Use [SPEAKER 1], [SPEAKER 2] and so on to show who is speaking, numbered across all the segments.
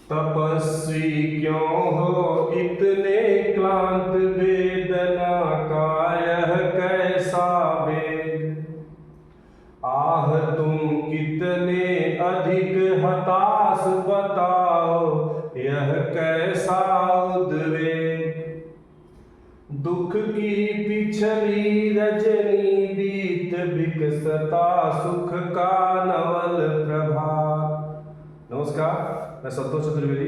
[SPEAKER 1] तपस्वी क्यों हो इतने क्लांत, वेदना का यह कैसा वेग। आह तुम कितने अधिक हताश, बताओ यह कैसा उद्वेग। दुख की पिछली रजनी बीत, विकसता सुख का नवल प्रभात। नमस्कार, मैं संतोष चतुर्वेदी,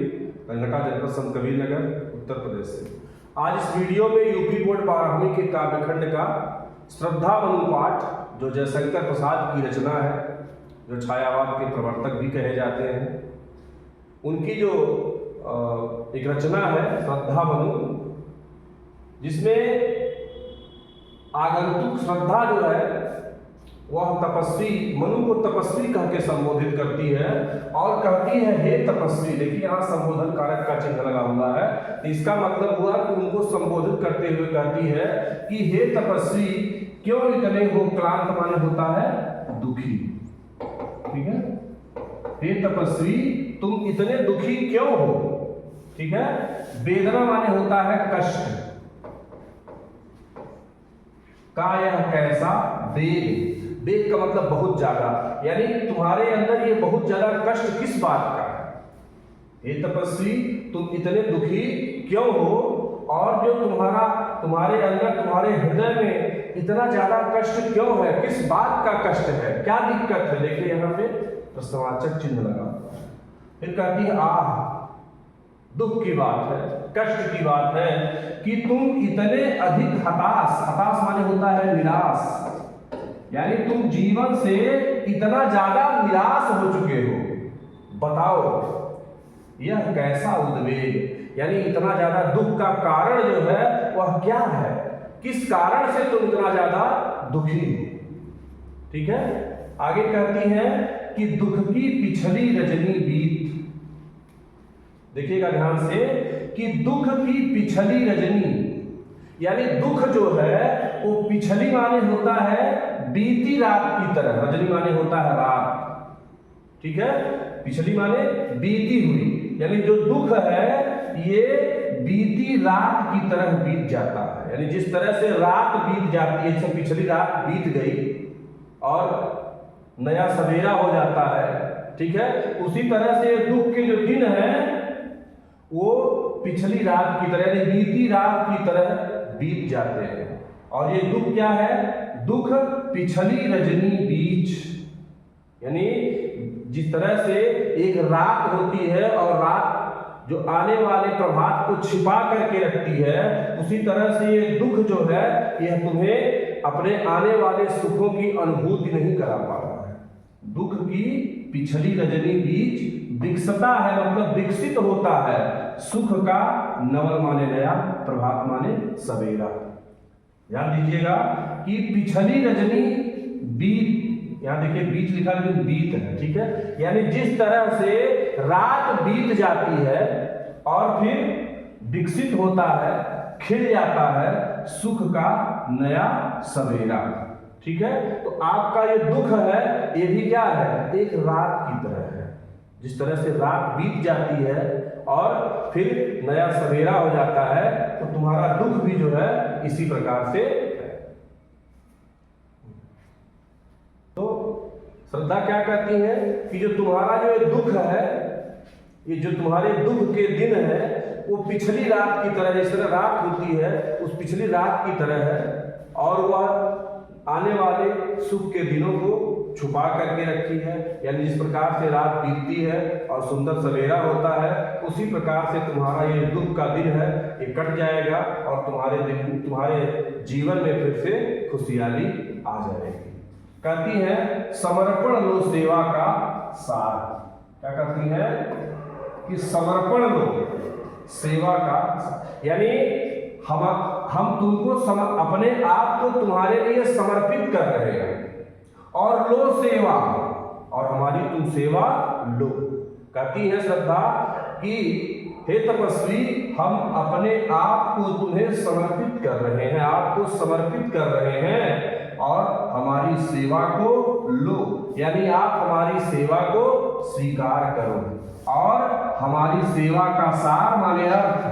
[SPEAKER 1] रंगटा जनपद संत कबीर नगर, उत्तर प्रदेश से। आज इस वीडियो में यूपी बोर्ड 12वीं के काव्यखंड का श्रद्धा अनुपाठ, जो जयशंकर प्रसाद की रचना है, जो छायावाद के प्रवर्तक भी कहे जाते हैं, उनकी जो एक रचना है श्रद्धा मनु, जिसमें आगंतुक श्रद्धा जो है वह तपस्वी मनु को तपस्वी कह के संबोधित करती है और कहती है हे तपस्वी। देखिए यहाँ संबोधन कारक का चिन्ह लगा हुआ है, तो इसका मतलब हुआ कि उनको संबोधित करते हुए कहती है कि हे तपस्वी क्यों इतने हो क्लांत, माने होता है दुखी। ठीक है, हे तपस्वी तुम इतने दुखी क्यों हो। ठीक है, वेदना माने होता है कष्ट का यह कैसा वेग। वेग का मतलब बहुत ज्यादा, यानी तुम्हारे अंदर ये बहुत ज्यादा कष्ट किस बात का है। हे तपस्वी तुम इतने दुखी क्यों हो, और जो तुम्हारे अंदर तुम्हारे हृदय में इतना ज्यादा कष्ट क्यों है, किस बात का कष्ट है, क्या दिक्कत है। देखिए यहाँ पे प्रश्नवाचक चिन्ह लगा। फिर कहती है आह, दुख की बात है, कष्ट की बात है कि तुम इतने अधिक हताश, हताश माने होता है निराश, यानी तुम जीवन से इतना ज्यादा निराश हो चुके हो। बताओ यह कैसा उद्वेग, यानी इतना ज्यादा दुख का कारण जो है वह क्या है, किस कारण से तुम इतना ज्यादा दुखी हो। ठीक है, आगे कहती है कि दुख की पिछली रजनी बीत। देखिएगा ध्यान से कि दुख की पिछली रजनी, यानी दुख जो है वो पिछली माने होता है बीती रात की तरह, रजनी माने होता है रात। ठीक है, पिछली माने बीती हुई, यानी जो दुख है ये बीती रात की तरह बीत जाता है। यानी जिस तरह से रात बीत जाती है, जैसे पिछली रात बीत गई और नया सवेरा हो जाता है। ठीक है, उसी तरह से दुख के जो दिन है वो पिछली रात की तरह, यानी बीती रात की तरह बीत जाते हैं। और ये दुख क्या है, दुख पिछली रजनी बीच, यानी जिस तरह से एक रात होती है और रात जो आने वाले प्रभात को छिपा करके रखती है, उसी तरह से ये दुख जो है यह तुम्हें अपने आने वाले सुखों की अनुभूति नहीं करा पा रहा है। दुख की पिछली रजनी बीच विकसता है, मतलब विकसित होता है सुख का नवल माने नया, प्रभात माने सवेरा। ध्यान दीजिएगा कि पिछली रजनी बीत, यहां देखिए बीच लिखा लेकिन बीत है। ठीक है, यानी जिस तरह से रात बीत जाती है और फिर विकसित होता है, खिल जाता है सुख का नया सवेरा। ठीक है, तो आपका ये दुख है ये भी क्या है, एक रात की तरह है। जिस तरह से रात बीत जाती है और फिर नया सवेरा हो जाता है, तो तुम्हारा दुख भी जो है इसी प्रकार से है। तो श्रद्धा क्या कहती है कि जो तुम्हारा जो दुख है, ये जो तुम्हारे दुख के दिन है वो पिछली रात की तरह, जिस तरह रात होती है उस पिछली रात की तरह है, और वह आने वाले सुख के दिनों को छुपा करके रखी है। यानी जिस प्रकार से रात बीतती है और सुंदर सवेरा होता है, उसी प्रकार से तुम्हारा ये दुख का दिन है ये कट जाएगा और तुम्हारे जीवन में फिर से खुशहाली आ जाएगी। कहती है समर्पण लो सेवा का सार। क्या कहती है कि समर्पण लो सेवा का, यानी हम तुमको अपने आप को तुम्हारे लिए समर्पित कर रहे हैं, और लो सेवा, और हमारी तुम सेवा लो। कहती है श्रद्धा कि हे तपस्वी हम अपने आप को तुम्हें समर्पित कर रहे हैं, आपको समर्पित कर रहे हैं, और हमारी सेवा को लो, यानी आप हमारी सेवा को स्वीकार करो और हमारी सेवा का सार माने अर्थ,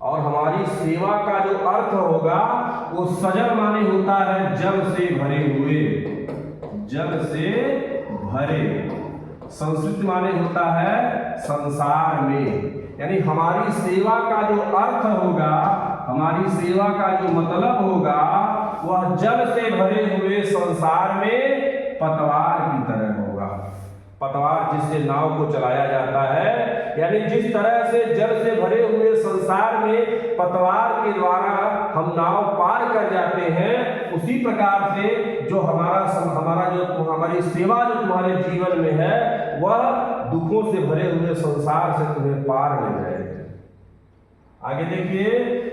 [SPEAKER 1] और हमारी सेवा का जो अर्थ होगा वो सजल माने होता है जल से भरे हुए, जल से भरे। संस्कृत माने होता है संसार में, यानी हमारी सेवा का जो अर्थ होगा, हमारी सेवा का जो मतलब होगा वह जल से भरे हुए संसार में पतवार की तरह होगा। पतवार जिससे नाव को चलाया जाता है, यानी जिस तरह से जल से भरे हुए संसार में पतवार के द्वारा हम नाव पार कर जाते हैं, उसी प्रकार से जो हमारी सेवा जो तुम्हारे जीवन में है वह दुखों से भरे हुए संसार से तुम्हें पार ले जाएगी। आगे देखिए,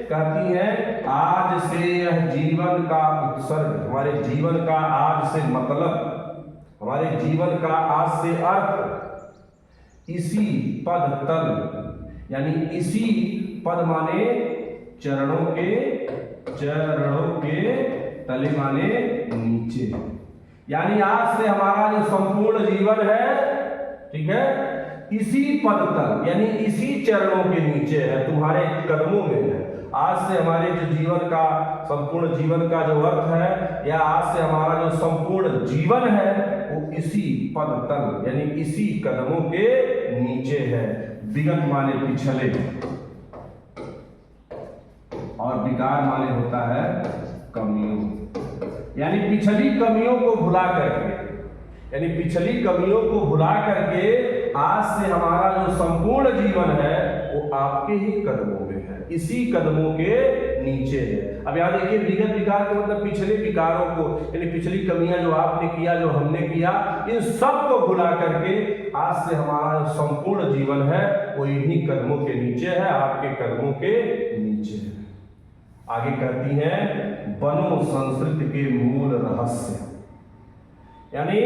[SPEAKER 1] कहती है आज से यह जीवन का उत्सर्ग, हमारे जीवन का आज से मतलब, हमारे जीवन का आज से अर्थ इसी पद तल, यानी इसी पद माने चरणों के तले माने नीचे, यानी आज से हमारा जो संपूर्ण जीवन है, ठीक है, इसी पद तल यानी इसी चरणों के नीचे है, तुम्हारे कदमों में है। आज से हमारे जो जीवन का, संपूर्ण जीवन का जो अर्थ है, या आज से हमारा जो संपूर्ण जीवन है वो इसी पद तल यानी इसी कदमों के नीचे है। विगत माने पिछले, और विकार माने होता है कमियों, यानी पिछली कमियों को भुला करके, यानी पिछली कमियों को भुला करके आज से हमारा जो संपूर्ण जीवन है वो आपके ही कदमों में है, इसी कदमों के नीचे है। अब यहाँ देखिए, विगत विकार का मतलब पिछले विकारों को, यानी पिछली कमियां जो आपने किया, जो हमने किया, इन सब को भुला करके आज से हमारा जो संपूर्ण जीवन है वो इन्हीं कदमों के नीचे है, आपके कदमों के नीचे है। आगे कहती है बनो संस्कृत के मूल रहस्य, यानी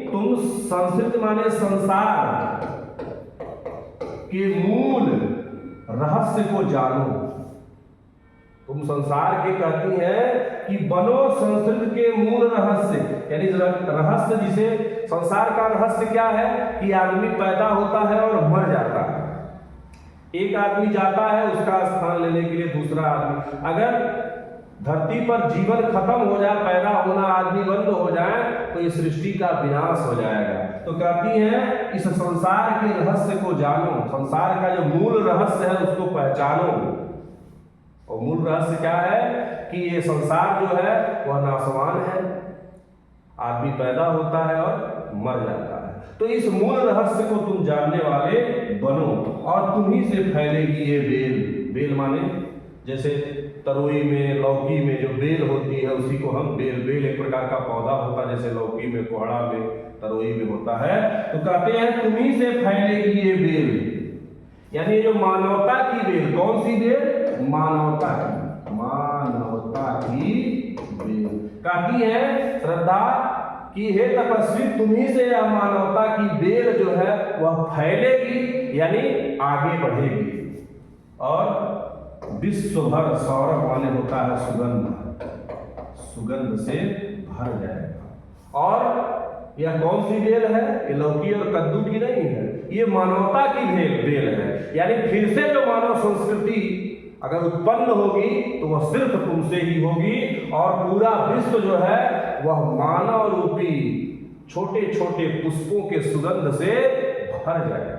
[SPEAKER 1] तुम संस्कृत माने संसार के मूल रहस्य को जानो। तुम संसार के कहती है कि बनो संस्कृत के मूल रहस्य, यानी रहस्य जिसे, संसार का रहस्य क्या है कि आदमी पैदा होता है और मर जाता है। एक आदमी जाता है उसका स्थान लेने के लिए दूसरा आदमी, अगर धरती पर जीवन खत्म हो जाए, पैदा होना आदमी बंद हो जाए, तो इस सृष्टि का विनाश हो जाएगा। तो कहती है इस संसार के रहस्य को जानो, संसार का जो मूल रहस्य है उसको पहचानो। और मूल रहस्य क्या है कि ये संसार जो है वह नाशवान है, आदमी पैदा होता है और मर जाता है। तो इस मूल रहस्य को तुम जानने वाले बनो, और तुम्ही से फैलेगी ये बेल। बेल माने जैसे तरोई में, लौकी में जो बेल होती है उसी को हम बेल एक प्रकार का पौधा होता है, जैसे लौकी में, कोहड़ा में, तरोई में होता है। तो कहते हैं तुम्ही से फैलेगी ये बेल, यानी जो मानवता की बेल। कौन सी बेल? मानवता की बेल। कहती है श्रद्धा कि हे तपस्वी, तुम्ही से यह मानवता की बेल जो है वह फैलेगी, यानी आगे बढ़ेगी, और विश्व भर, सौरभ माने होता है सुगंध, सुगंध से भर जाएगा। और यह कौन सी बेल है? ये लौकी और कद्दू की नहीं है, ये मानवता की बेल है। यानी फिर से जो मानव संस्कृति अगर उत्पन्न होगी तो वह सिर्फ तुमसे ही होगी, और पूरा विश्व जो है वह मानव रूपी छोटे छोटे पुष्पों के सुगंध से भर जाएगा।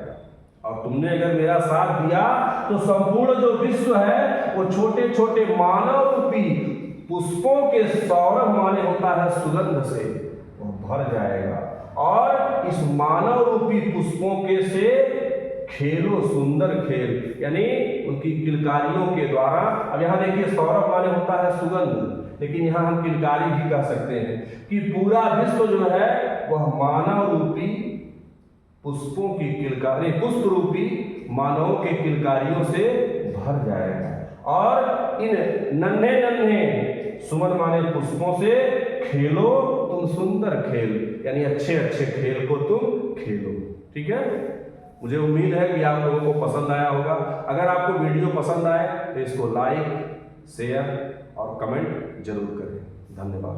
[SPEAKER 1] और तुमने अगर मेरा साथ दिया तो संपूर्ण जो विश्व है वो छोटे छोटे मानव रूपी पुष्पों के सौरभ माने होता है सुगंध से वो भर जाएगा। और इस मानव रूपी पुष्पों के से खेलो सुंदर खेल, यानी उनकी किलकारियों के द्वारा। अब यहाँ देखिए, सौरभ माने होता है सुगंध, लेकिन यहाँ हम किलकारी भी कह सकते हैं कि पूरा विश्व जो है वह मानव रूपी पुष्पों की किलकारी, पुष्प रूपी मानवों के किलकारियों से भर जाएगा। और इन नन्हे नन्हे सुमन माने पुष्पों से खेलो तुम सुंदर खेल, यानी अच्छे अच्छे खेल को तुम खेलो। ठीक है, मुझे उम्मीद है कि आप लोगों को पसंद आया होगा। अगर आपको वीडियो पसंद आए तो इसको लाइक, शेयर और कमेंट जरूर करें। धन्यवाद।